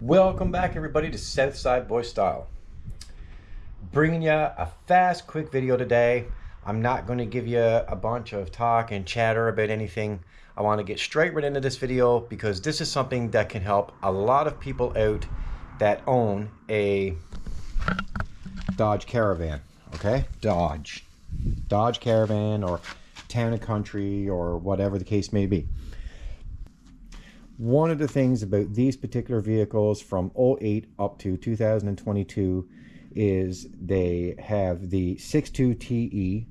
Welcome back everybody to Southside Boy Style. Bringing you a fast, quick video today. I'm not going to give you a bunch of talk and chatter about anything. I want to get straight right into this video because this is something that can help a lot of people out that own a Dodge Caravan. Okay? Dodge Caravan or Town and Country or whatever the case may be. One of the things about these particular vehicles from 08 up to 2022 is they have the 6.2 TE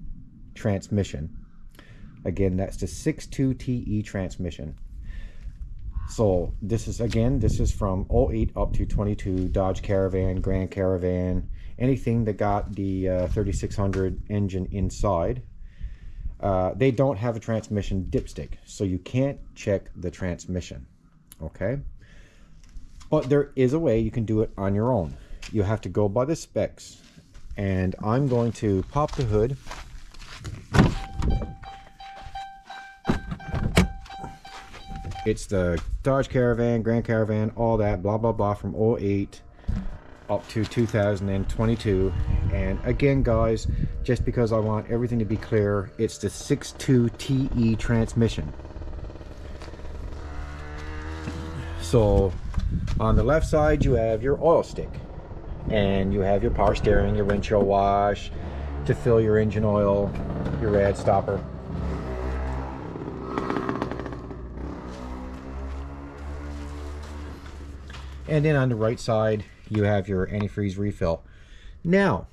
transmission. Again, that's the 6.2 TE transmission. So this is from 08 up to 22, Dodge Caravan, Grand Caravan, anything that got the 3600 engine inside. They don't have a transmission dipstick, so you can't check the transmission. Okay, but there is a way you can do it on your own. You have to go by the specs, and I'm going to pop the hood. It's the Dodge Caravan, Grand Caravan, all that blah blah blah from 08 up to 2022. And again guys, just because I want everything to be clear, it's the 6.2 TE transmission. So on the left side you have your oil stick, and you have your power steering, your windshield wash to fill your engine oil, your rad stopper. And then on the right side you have your antifreeze refill. Now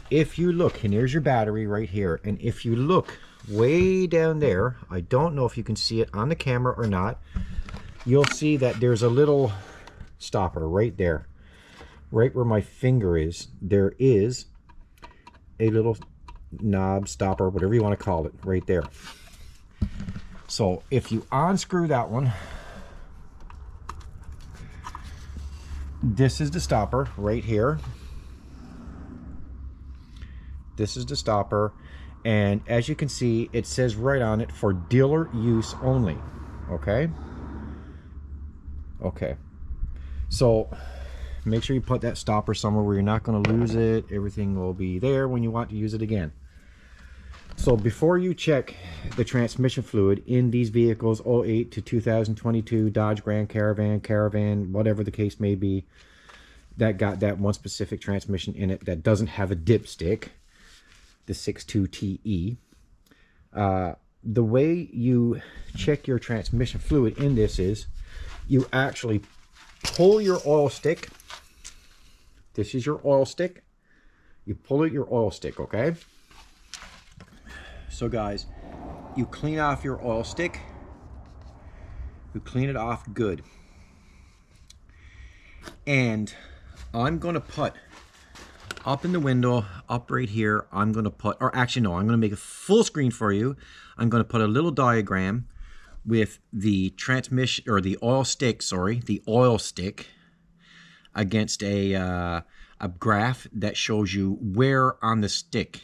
if you look, and here's your battery right here, and if you look way down there, I don't know if you can see it on the camera or not, you'll see that there's a little stopper right there, right where my finger is. There is a little knob, stopper, whatever you want to call it, right there. So if you unscrew that one, this is the stopper right here. This is the stopper, and as you can see, it says right on it, for dealer use only. Okay, so make sure you put that stopper somewhere where you're not going to lose it. Everything will be there when you want to use it again. So before you check the transmission fluid in these vehicles, 08 to 2022 Dodge Grand Caravan, Caravan, whatever the case may be, that got that one specific transmission in it that doesn't have a dipstick, the 6.2 TE. The way you check your transmission fluid in this is you actually pull your oil stick. This is your oil stick. You pull at your oil stick, okay? So guys, you clean off your oil stick. You clean it off good. And I'm going to put up in the window, up right here, I'm going to put, or actually no, I'm going to make a full screen for you. I'm going to put a little diagram with the transmission, or the oil stick, sorry, the oil stick against a graph that shows you where on the stick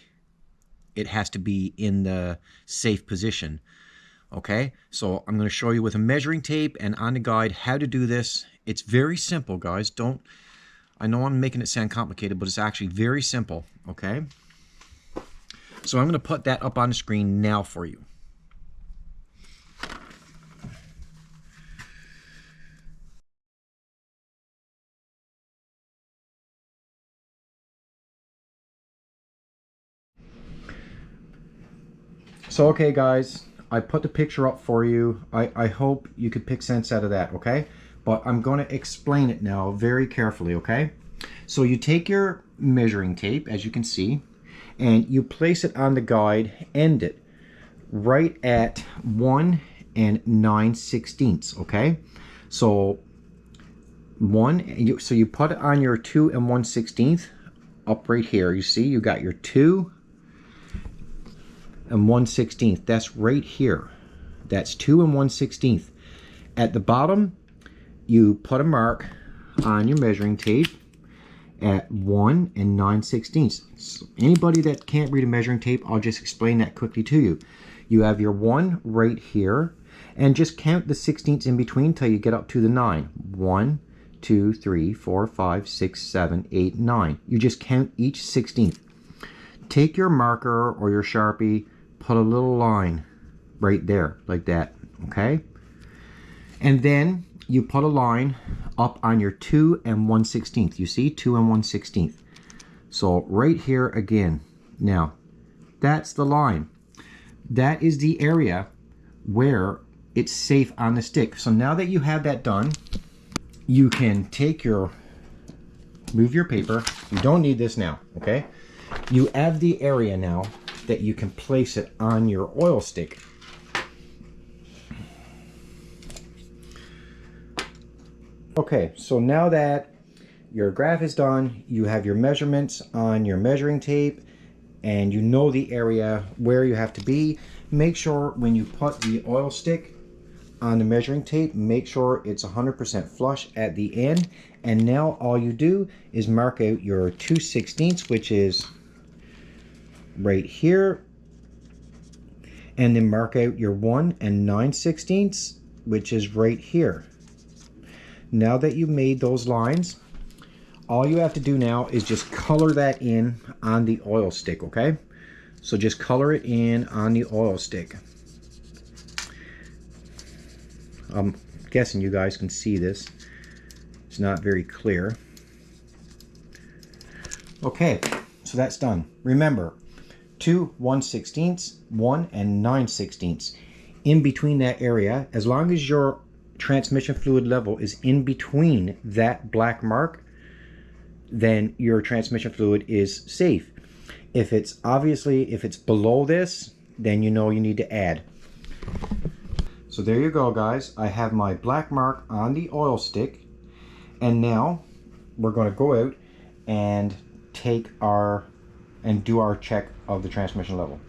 it has to be in the safe position. Okay, so I'm going to show you with a measuring tape and on the guide how to do this. It's very simple, guys. I know I'm making it sound complicated, but it's actually very simple. Okay, so I'm going to put that up on the screen now for you. So okay guys, I put the picture up for you. I hope you could pick sense out of that, okay? But I'm going to explain it now very carefully, okay? So you take your measuring tape, as you can see, and you place it on the guide, end it right at 1 9/16, okay? So so you put it on your 2 1/16 up right here. You see, you got your 2 1/16. That's right here. That's 2 1/16. At the bottom, you put a mark on your measuring tape at 1 9/16. So anybody that can't read a measuring tape, I'll just explain that quickly to you. You have your 1 right here, and just count the 16ths in between till you get up to the 9. 1, 2, 3, 4, 5, 6, 7, 8, 9. You just count each 16th. Take your marker or your Sharpie, put a little line right there, like that, okay? And then you put a line up on your 2 and 1/16. You see, 2 and 1/16. So right here again. Now, that's the line. That is the area where it's safe on the stick. So now that you have that done, you can move your paper. You don't need this now, okay? You have the area now that you can place it on your oil stick. Okay, so now that your graph is done, you have your measurements on your measuring tape, and you know the area where you have to be. Make sure when you put the oil stick on the measuring tape, make sure it's 100% flush at the end. And now all you do is mark out your 2/16, which is right here, and then mark out your 1 and 9/16, which is right here. Now that you've made those lines, all you have to do now is just color that in on the oil stick, okay? So just color it in on the oil stick. I'm guessing you guys can see this. It's not very clear. Okay, so that's done. Remember, 2 1/16, 1 and 9/16. In between that area, as long as your transmission fluid level is in between that black mark, then your transmission fluid is safe. If it's below this, then you know you need to add. So there you go, guys. I have my black mark on the oil stick, and now we're going to go out and do our check of the transmission level.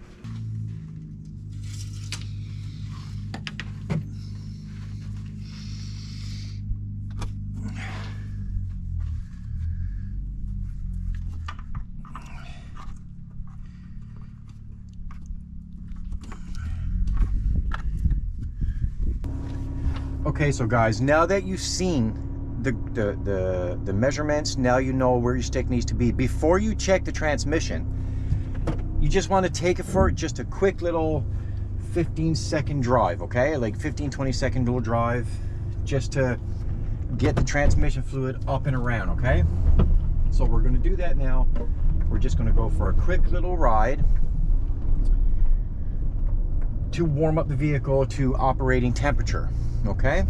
Okay, so guys, now that you've seen the measurements, now you know where your stick needs to be. Before you check the transmission, you just want to take it for just a quick little 15-second drive, okay? Like 15-20-second little drive, just to get the transmission fluid up and around, okay? So we're going to do that now. We're just going to go for a quick little ride to warm up the vehicle to operating temperature. Okay.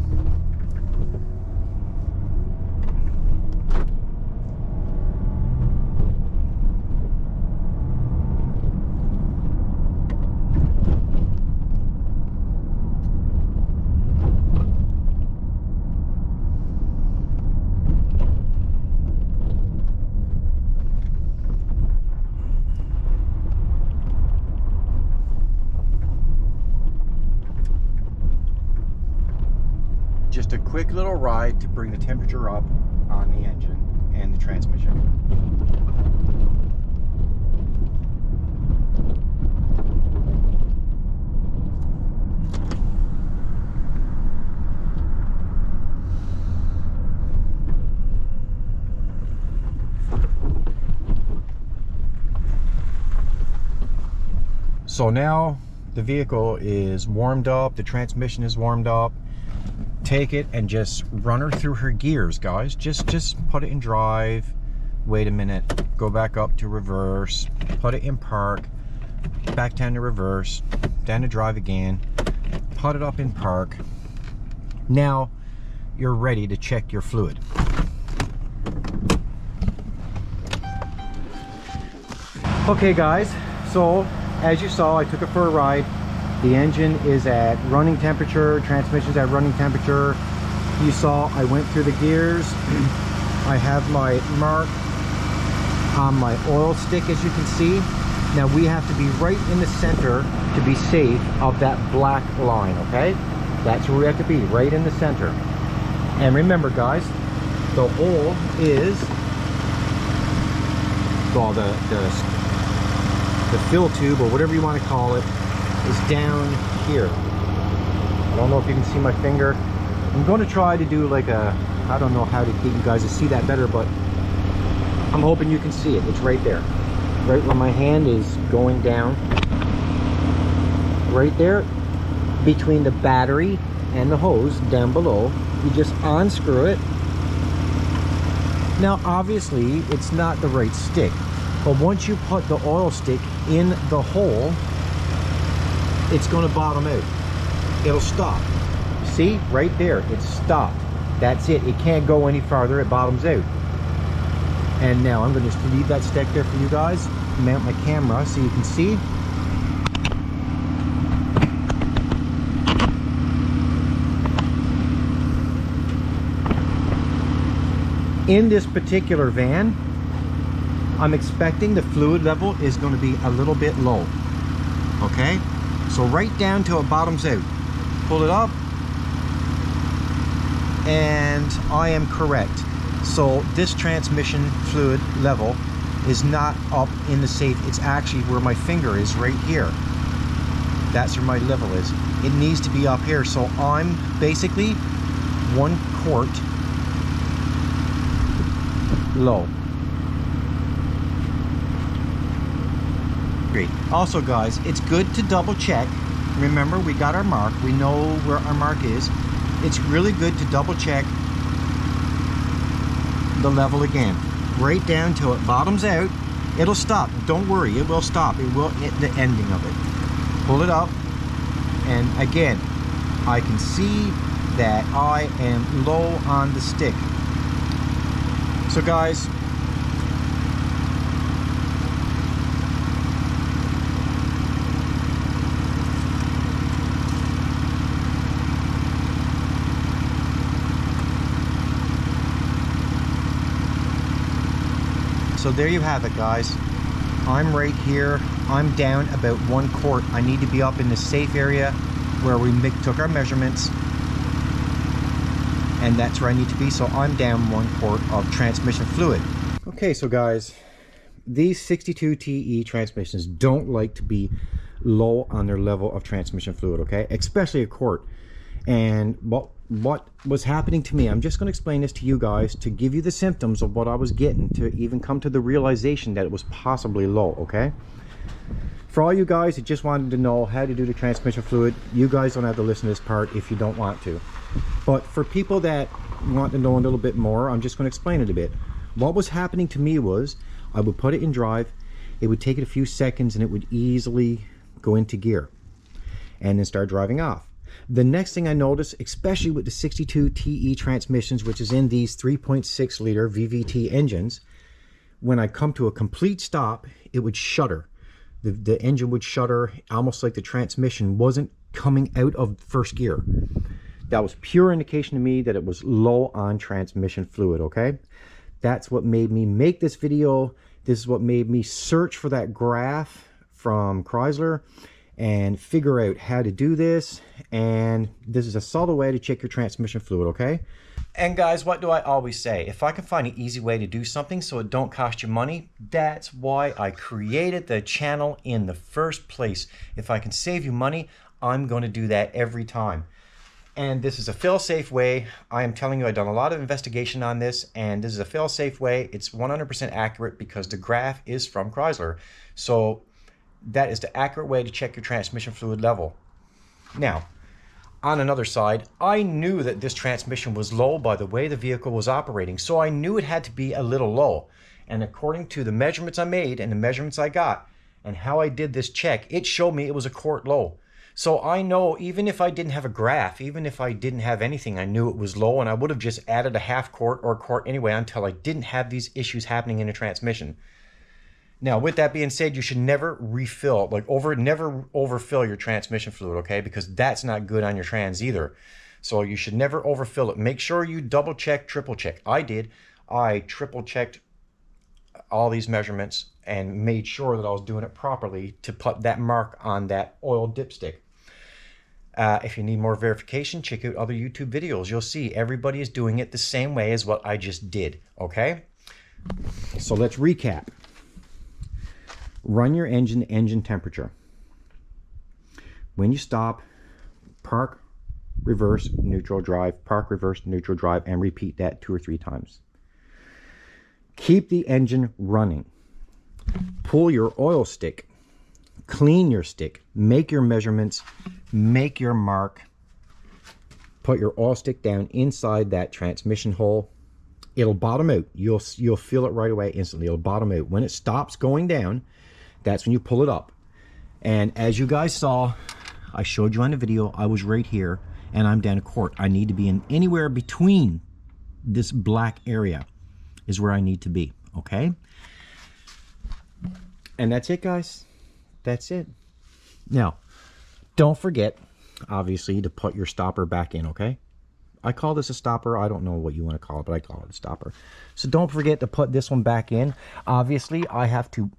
Just a quick little ride to bring the temperature up on the engine and the transmission. So now the vehicle is warmed up, the transmission is warmed up. Take it and just run her through her gears, guys. Just put it in drive, wait a minute, go back up to reverse, put it in park, back down to reverse, down to drive again, put it up in park. Now you're ready to check your fluid. Okay guys, so as you saw, I took it for a ride. The engine is at running temperature, transmission's at running temperature. You saw I went through the gears. I have my mark on my oil stick, as you can see. Now we have to be right in the center to be safe of that black line, okay? That's where we have to be, right in the center. And remember guys, the hole is, well, the fill tube, or whatever you want to call it, is down here. I don't know if you can see my finger. I'm going to try to do like a I don't know how to get you guys to see that better, but I'm hoping you can see it. It's right there, right where my hand is going down, right there between the battery and the hose down below. You just unscrew it. Now obviously it's not the right stick, but once you put the oil stick in the hole, it's going to bottom out. It'll stop. See, right there, it's stopped. That's it. It can't go any farther. It bottoms out. And now I'm going to just leave that stick there for you guys, mount my camera so you can see. In this particular van, I'm expecting the fluid level is going to be a little bit low. Okay, so right down till it bottoms out. Pull it up, and I am correct. So this transmission fluid level is not up in the safe. It's actually where my finger is, right here. That's where my level is. It needs to be up here. So I'm basically 1 quart low. Great. Also guys, it's good to double check. Remember, we got our mark. We know where our mark is. It's really good to double check the level again. Right down till it bottoms out. It'll stop. Don't worry, it will stop. It will hit the ending of it. Pull it up, and again, I can see that I am low on the stick. So guys, so there you have it guys. I'm right here. I'm down about 1 quart. I need to be up in the safe area where we took our measurements, and that's where I need to be. So I'm down 1 quart of transmission fluid. Okay, so guys, these 62 TE transmissions don't like to be low on their level of transmission fluid, okay, especially a quart. And what was happening to me, I'm just going to explain this to you guys to give you the symptoms of what I was getting, to even come to the realization that it was possibly low. Okay, for all you guys that just wanted to know how to do the transmission fluid, you guys don't have to listen to this part if you don't want to. But for people that want to know a little bit more, I'm just going to explain it a bit. What was happening to me was I would put it in drive, it would take it a few seconds, and it would easily go into gear and then start driving off. The next thing I noticed, especially with the 62 TE transmissions, which is in these 3.6 liter VVT engines, when I come to a complete stop, it would shudder. The engine would shudder, almost like the transmission wasn't coming out of first gear. That was pure indication to me that it was low on transmission fluid, okay? That's what made me make this video. This is what made me search for that graph from Chrysler and figure out how to do this. And this is a solid way to check your transmission fluid, okay? And guys, what do I always say? If I can find an easy way to do something so it don't cost you money, that's why I created the channel in the first place. If I can save you money, I'm going to do that every time. And this is a fail-safe way. I am telling you, I've done a lot of investigation on this, and this is a fail-safe way. It's 100% accurate because the graph is from Chrysler. So that is the accurate way to check your transmission fluid level. Now, on another side, I knew that this transmission was low by the way the vehicle was operating, so I knew it had to be a little low. And according to the measurements I made and the measurements I got and how I did this check, it showed me it was a quart low. So I know even if I didn't have a graph, even if I didn't have anything, I knew it was low, and I would have just added a half quart or a quart anyway until I didn't have these issues happening in the transmission. Now, with that being said, you should never refill, never overfill your transmission fluid, okay? Because that's not good on your trans either. So you should never overfill it. Make sure you double check, triple check. I did. I triple checked all these measurements and made sure that I was doing it properly to put that mark on that oil dipstick. If you need more verification, check out other YouTube videos. You'll see everybody is doing it the same way as what I just did, okay? So let's recap. Run your engine temperature. When you stop, park reverse, neutral, drive, park, reverse, neutral, drive, and repeat that 2 or 3 times. Keep the engine running. Pull your oil stick. Clean your stick. Make your measurements. Make your mark. Put your oil stick down inside that transmission hole. It'll bottom out. You'll feel it right away instantly. It'll bottom out. When it stops going down, that's when you pull it up. And as you guys saw, I showed you on the video, I was right here and I'm down a quart. I need to be in anywhere between this black area is where I need to be, okay? And that's it, guys. That's it. Now, don't forget, obviously, to put your stopper back in, okay? I call this a stopper. I don't know what you want to call it, but I call it a stopper. So don't forget to put this one back in. Obviously, I have to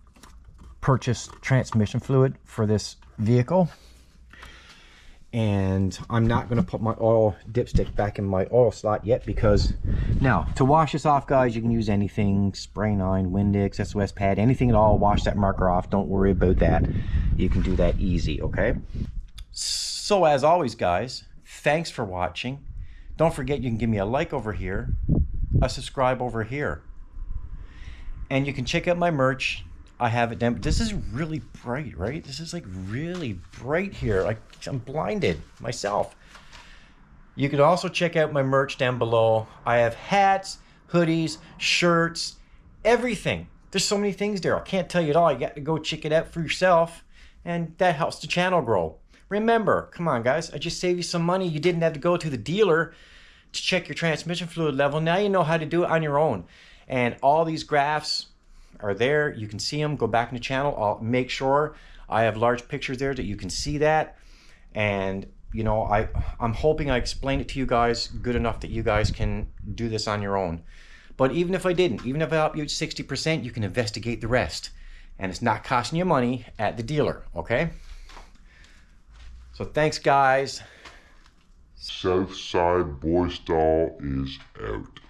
purchase transmission fluid for this vehicle. And I'm not going to put my oil dipstick back in my oil slot yet because now to wash this off, guys, you can use anything, spray 9, Windex, SOS pad, anything at all. Wash that marker off. Don't worry about that. You can do that easy, okay? So as always, guys, thanks for watching. Don't forget you can give me a like over here, a subscribe over here, and you can check out my merch. I have it down. This is really bright, right? This is like really bright here. Like I'm blinded myself. You can also check out my merch down below. I have hats, hoodies, shirts, everything. There's so many things there. I can't tell you it all. You got to go check it out for yourself, and that helps the channel grow. Remember, come on, guys. I just saved you some money. You didn't have to go to the dealer to check your transmission fluid level. Now you know how to do it on your own. And all these graphs are there. You can see them. Go back in the channel. I'll make sure I have large pictures there that you can see that. And you know, I'm hoping I explained it to you guys good enough that you guys can do this on your own. But even if I didn't, even if I help you 60%, you can investigate the rest, and it's not costing you money at the dealer. Okay, so thanks, guys. Southside Boy Stall is out.